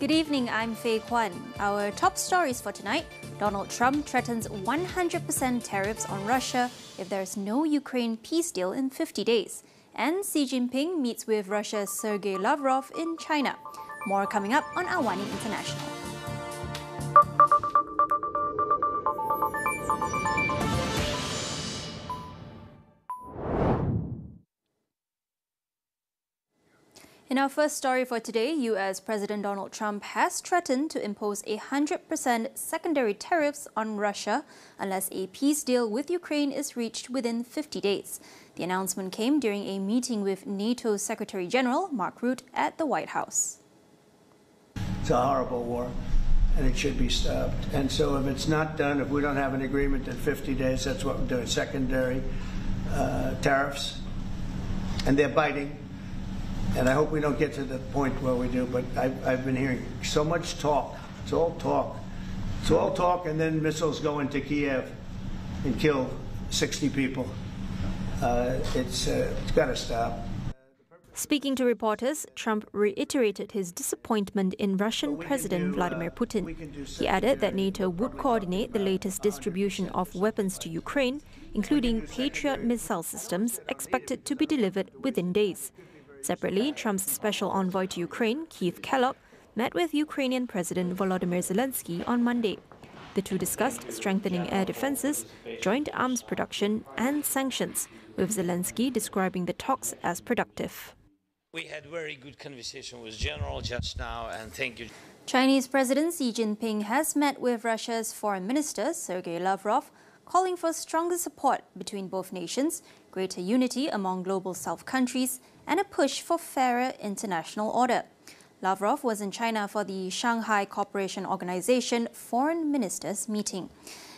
Good evening, I'm Faye Kwan. Our top stories for tonight: Donald Trump threatens 100% tariffs on Russia if there is no Ukraine peace deal in 50 days. And Xi Jinping meets with Russia's Sergei Lavrov in China. More coming up on AWANI International. In our first story for today, US President Donald Trump has threatened to impose 100% secondary tariffs on Russia unless a peace deal with Ukraine is reached within 50 days. The announcement came during a meeting with NATO Secretary General Mark Rutte at the White House. It's a horrible war, and it should be stopped. And so if it's not done, if we don't have an agreement in 50 days, that's what we're doing, secondary tariffs. And they're biting. And I hope we don't get to the point where we do, but I've been hearing so much talk. It's all talk. It's all talk, and then missiles go into Kiev and kill 60 people. It's got to stop. Speaking to reporters, Trump reiterated his disappointment in Russian President Vladimir Putin. He added that NATO would coordinate the latest distribution of weapons to Ukraine, including Patriot missile systems expected to be delivered within days. Separately, Trump's special envoy to Ukraine, Keith Kellogg, met with Ukrainian President Volodymyr Zelensky on Monday. The two discussed strengthening air defenses, joint arms production and sanctions, with Zelensky describing the talks as productive. We had very good conversation with General just now, and thank you. Chinese President Xi Jinping has met with Russia's Foreign Minister Sergei Lavrov, calling for stronger support between both nations, greater unity among global South countries, and a push for fairer international order. Lavrov was in China for the Shanghai Cooperation Organization Foreign Ministers meeting.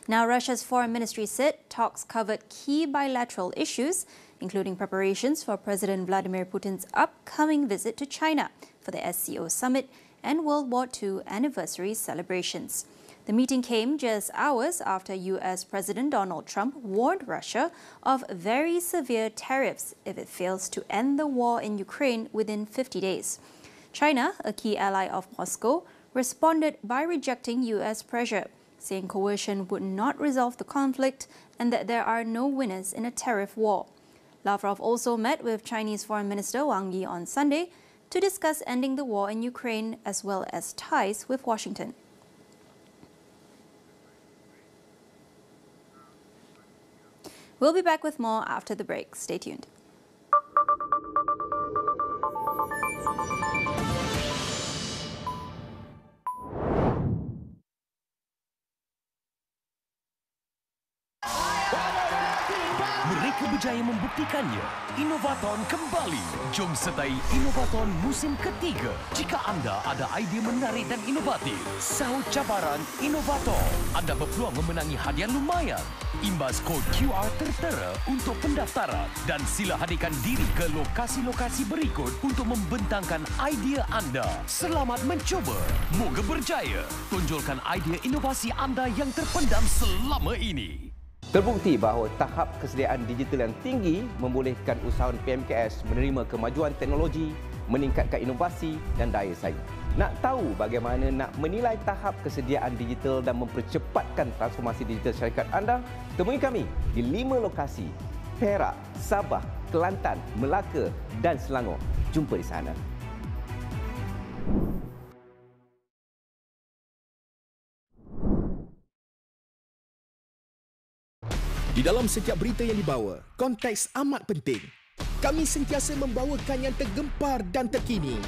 Now, Russia's foreign ministry said talks covered key bilateral issues, including preparations for President Vladimir Putin's upcoming visit to China for the SCO summit and World War II anniversary celebrations. The meeting came just hours after US President Donald Trump warned Russia of very severe tariffs if it fails to end the war in Ukraine within 50 days. China, a key ally of Moscow, responded by rejecting US pressure, saying coercion would not resolve the conflict and that there are no winners in a tariff war. Lavrov also met with Chinese Foreign Minister Wang Yi on Sunday to discuss ending the war in Ukraine as well as ties with Washington. We'll be back with more after the break. Stay tuned. Mereka berjaya membuktikannya. Innovathon kembali. Jom sertai Innovathon musim ketiga. Jika anda ada idea menarik dan inovatif, sahut cabaran Innovathon. Anda berpeluang memenangi hadiah lumayan. Imbas kod QR tertera untuk pendaftaran dan sila hadirkan diri ke lokasi-lokasi berikut untuk membentangkan idea anda. Selamat mencuba. Moga berjaya. Tonjolkan idea inovasi anda yang terpendam selama ini. Terbukti bahawa tahap kesediaan digital yang tinggi membolehkan usahawan PMKS menerima kemajuan teknologi, meningkatkan inovasi dan daya saing. Nak tahu bagaimana nak menilai tahap kesediaan digital dan mempercepatkan transformasi digital syarikat anda? Temui kami di 5 lokasi: Perak, Sabah, Kelantan, Melaka dan Selangor. Jumpa di sana. Di dalam setiap berita yang dibawa, konteks amat penting. Kami sentiasa membawakan yang tergempar dan terkini.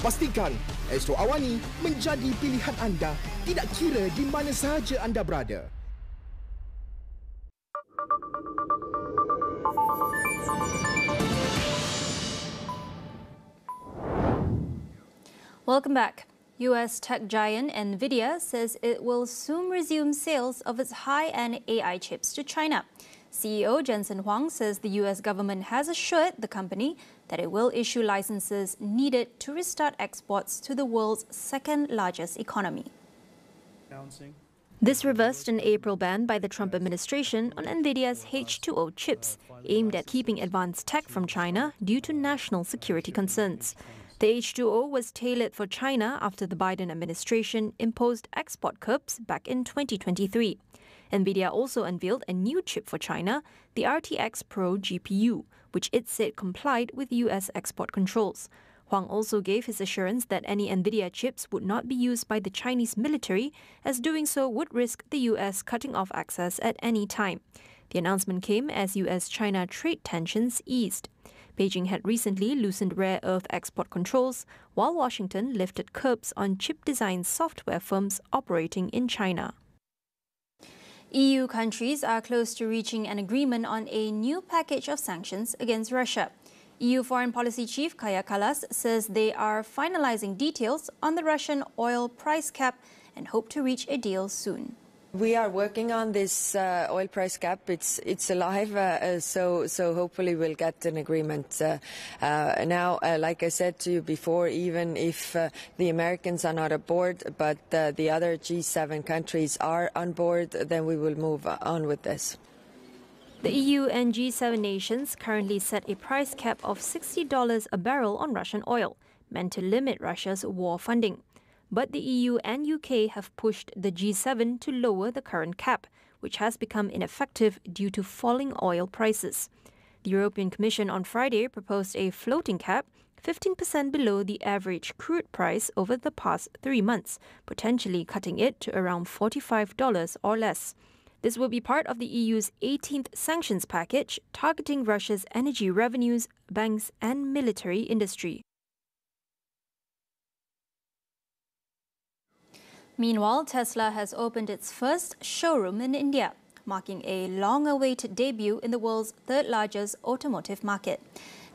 Pastikan Astro AWANI menjadi pilihan anda, tidak kira di mana sahaja anda berada. Welcome back. US tech giant Nvidia says it will soon resume sales of its high-end AI chips to China. CEO Jensen Huang says the US government has assured the company that it will issue licenses needed to restart exports to the world's second-largest economy. This reversed an April ban by the Trump administration on Nvidia's H2O chips, aimed at keeping advanced tech from China due to national security concerns. The H2O was tailored for China after the Biden administration imposed export curbs back in 2023. Nvidia also unveiled a new chip for China, the RTX Pro GPU, which it said complied with US export controls. Huang also gave his assurance that any Nvidia chips would not be used by the Chinese military, as doing so would risk the US cutting off access at any time. The announcement came as US-China trade tensions eased. Beijing had recently loosened rare earth export controls, while Washington lifted curbs on chip design software firms operating in China. EU countries are close to reaching an agreement on a new package of sanctions against Russia. EU Foreign Policy Chief Kaja Kallas says they are finalizing details on the Russian oil price cap and hope to reach a deal soon. We are working on this oil price cap. It's alive, so hopefully we'll get an agreement. Now, like I said to you before, even if the Americans are not aboard, but the other G7 countries are on board, then we will move on with this. The EU and G7 nations currently set a price cap of $60 a barrel on Russian oil, meant to limit Russia's war funding. But the EU and UK have pushed the G7 to lower the current cap, which has become ineffective due to falling oil prices. The European Commission on Friday proposed a floating cap, 15% below the average crude price over the past 3 months, potentially cutting it to around $45 or less. This will be part of the EU's 18th sanctions package, targeting Russia's energy revenues, banks and military industry. Meanwhile, Tesla has opened its first showroom in India, marking a long-awaited debut in the world's third-largest automotive market.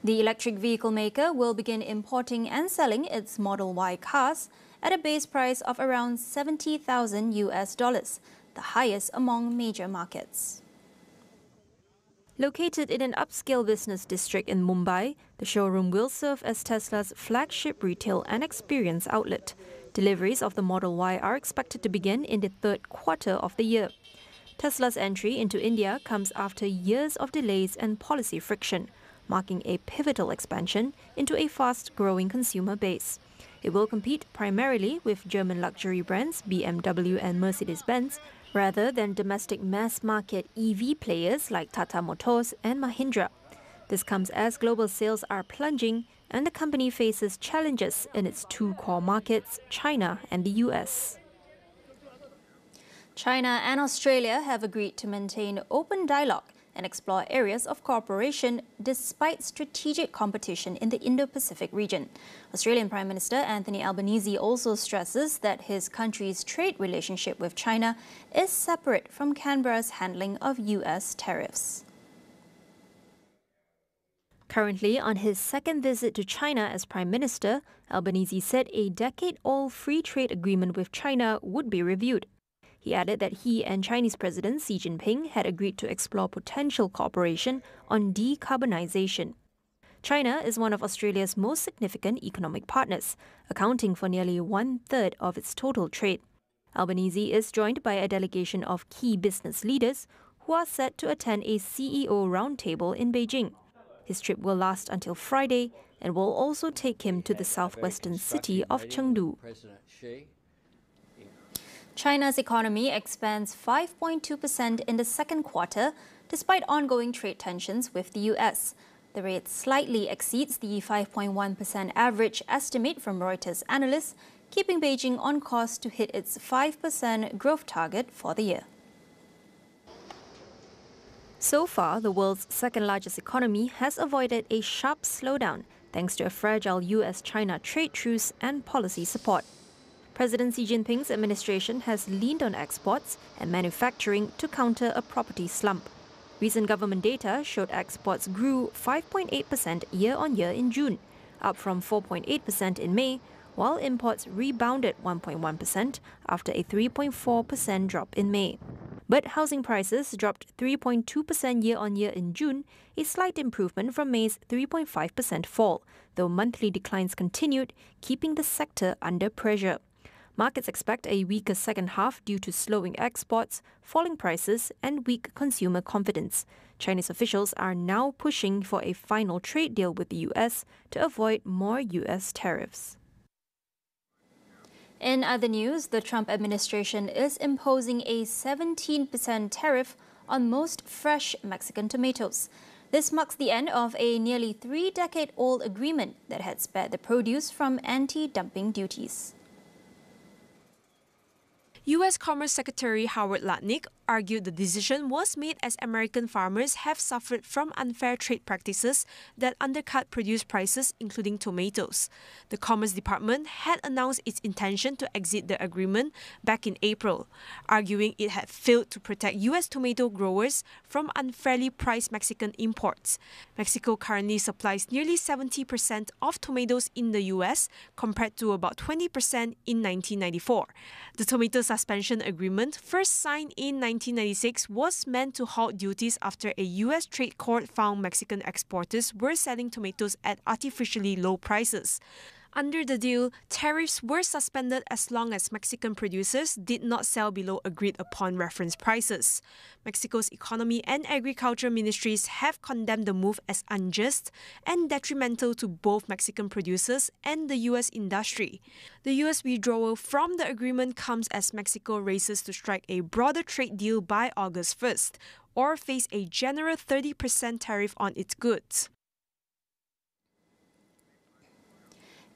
The electric vehicle maker will begin importing and selling its Model Y cars at a base price of around $70,000, the highest among major markets. Located in an upscale business district in Mumbai, the showroom will serve as Tesla's flagship retail and experience outlet. Deliveries of the Model Y are expected to begin in the third quarter of the year. Tesla's entry into India comes after years of delays and policy friction, marking a pivotal expansion into a fast-growing consumer base. It will compete primarily with German luxury brands BMW and Mercedes-Benz, rather than domestic mass-market EV players like Tata Motors and Mahindra. This comes as global sales are plunging and the company faces challenges in its two core markets, China and the US. China and Australia have agreed to maintain open dialogue and explore areas of cooperation despite strategic competition in the Indo-Pacific region. Australian Prime Minister Anthony Albanese also stresses that his country's trade relationship with China is separate from Canberra's handling of US tariffs. Currently on his second visit to China as Prime Minister, Albanese said a decade-old free trade agreement with China would be reviewed. He added that he and Chinese President Xi Jinping had agreed to explore potential cooperation on decarbonization. China is one of Australia's most significant economic partners, accounting for nearly one-third of its total trade. Albanese is joined by a delegation of key business leaders who are set to attend a CEO roundtable in Beijing. His trip will last until Friday and will also take him to the southwestern city of Chengdu. China's economy expands 5.2% in the second quarter, despite ongoing trade tensions with the US. The rate slightly exceeds the 5.1% average estimate from Reuters analysts, keeping Beijing on course to hit its 5% growth target for the year. So far, the world's second-largest economy has avoided a sharp slowdown thanks to a fragile US-China trade truce and policy support. President Xi Jinping's administration has leaned on exports and manufacturing to counter a property slump. Recent government data showed exports grew 5.8% year-on-year in June, up from 4.8% in May, while imports rebounded 1.1% after a 3.4% drop in May. But housing prices dropped 3.2% year-on-year in June, a slight improvement from May's 3.5% fall, though monthly declines continued, keeping the sector under pressure. Markets expect a weaker second half due to slowing exports, falling prices, and weak consumer confidence. Chinese officials are now pushing for a final trade deal with the US to avoid more US tariffs. In other news, the Trump administration is imposing a 17% tariff on most fresh Mexican tomatoes. This marks the end of a nearly 3-decade-old agreement that had spared the produce from anti-dumping duties. U.S. Commerce Secretary Howard Lutnick argued the decision was made as American farmers have suffered from unfair trade practices that undercut produce prices, including tomatoes. The Commerce Department had announced its intention to exit the agreement back in April, arguing it had failed to protect U.S. tomato growers from unfairly priced Mexican imports. Mexico currently supplies nearly 70% of tomatoes in the U.S., compared to about 20% in 1994. The tomato suspension agreement, first signed in 1996, was meant to halt duties after a U.S. trade court found Mexican exporters were selling tomatoes at artificially low prices. Under the deal, tariffs were suspended as long as Mexican producers did not sell below agreed-upon reference prices. Mexico's economy and agriculture ministries have condemned the move as unjust and detrimental to both Mexican producers and the U.S. industry. The U.S. withdrawal from the agreement comes as Mexico races to strike a broader trade deal by August 1st, or face a general 30% tariff on its goods.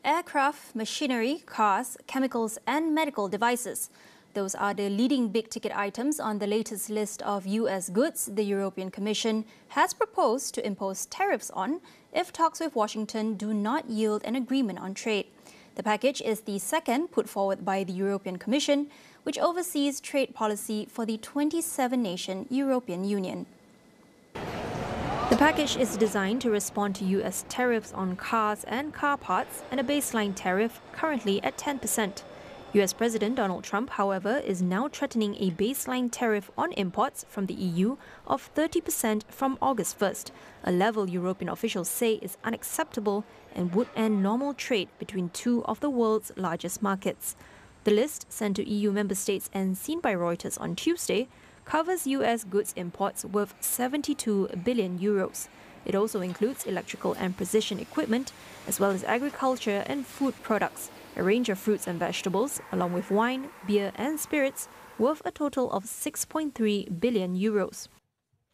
Aircraft, machinery, cars, chemicals and medical devices. Those are the leading big-ticket items on the latest list of US goods the European Commission has proposed to impose tariffs on if talks with Washington do not yield an agreement on trade. The package is the second put forward by the European Commission, which oversees trade policy for the 27-nation European Union. The package is designed to respond to US tariffs on cars and car parts and a baseline tariff currently at 10%. US President Donald Trump, however, is now threatening a baseline tariff on imports from the EU of 30% from August 1st, a level European officials say is unacceptable and would end normal trade between two of the world's largest markets. The list, sent to EU member states and seen by Reuters on Tuesday, covers US goods imports worth 72 billion euros. It also includes electrical and precision equipment, as well as agriculture and food products, a range of fruits and vegetables, along with wine, beer and spirits, worth a total of 6.3 billion euros.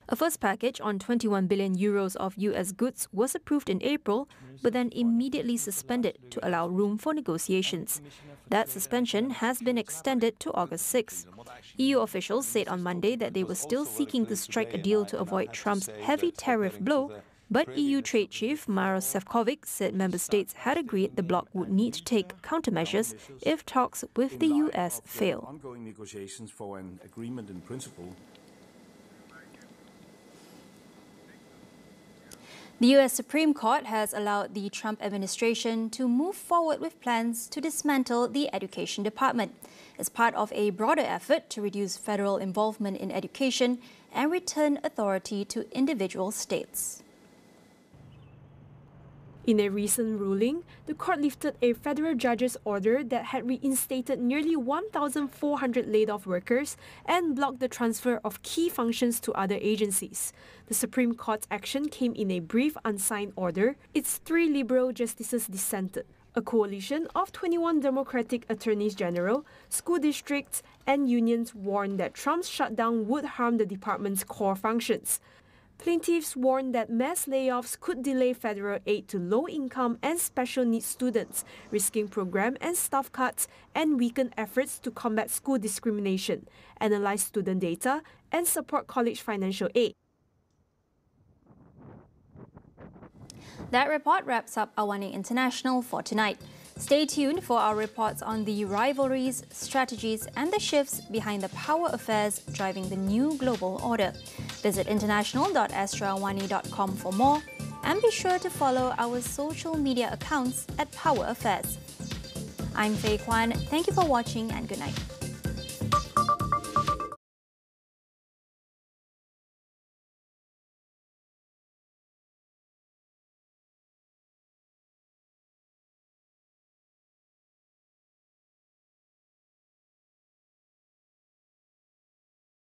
A first package on 21 billion euros of US goods was approved in April, but then immediately suspended to allow room for negotiations. That suspension has been extended to August 6. EU officials said on Monday that they were still seeking to strike a deal to avoid Trump's heavy tariff blow, but EU Trade Chief Maros Sefcovic said member states had agreed the bloc would need to take countermeasures if talks with the US fail. Ongoing negotiations for an agreement in principle. The US Supreme Court has allowed the Trump administration to move forward with plans to dismantle the Education Department as part of a broader effort to reduce federal involvement in education and return authority to individual states. In a recent ruling, the court lifted a federal judge's order that had reinstated nearly 1,400 laid-off workers and blocked the transfer of key functions to other agencies. The Supreme Court's action came in a brief unsigned order. Its 3 liberal justices dissented. A coalition of 21 Democratic attorneys general, school districts and unions warned that Trump's shutdown would harm the department's core functions. Plaintiffs warned that mass layoffs could delay federal aid to low-income and special needs students, risking program and staff cuts and weaken efforts to combat school discrimination, analyze student data, and support college financial aid. That report wraps up AWANI International for tonight. Stay tuned for our reports on the rivalries, strategies and the shifts behind the power affairs driving the new global order. Visit international.astroawani.com for more and be sure to follow our social media accounts at Power Affairs. I'm Faye Kwan. Thank you for watching and good night.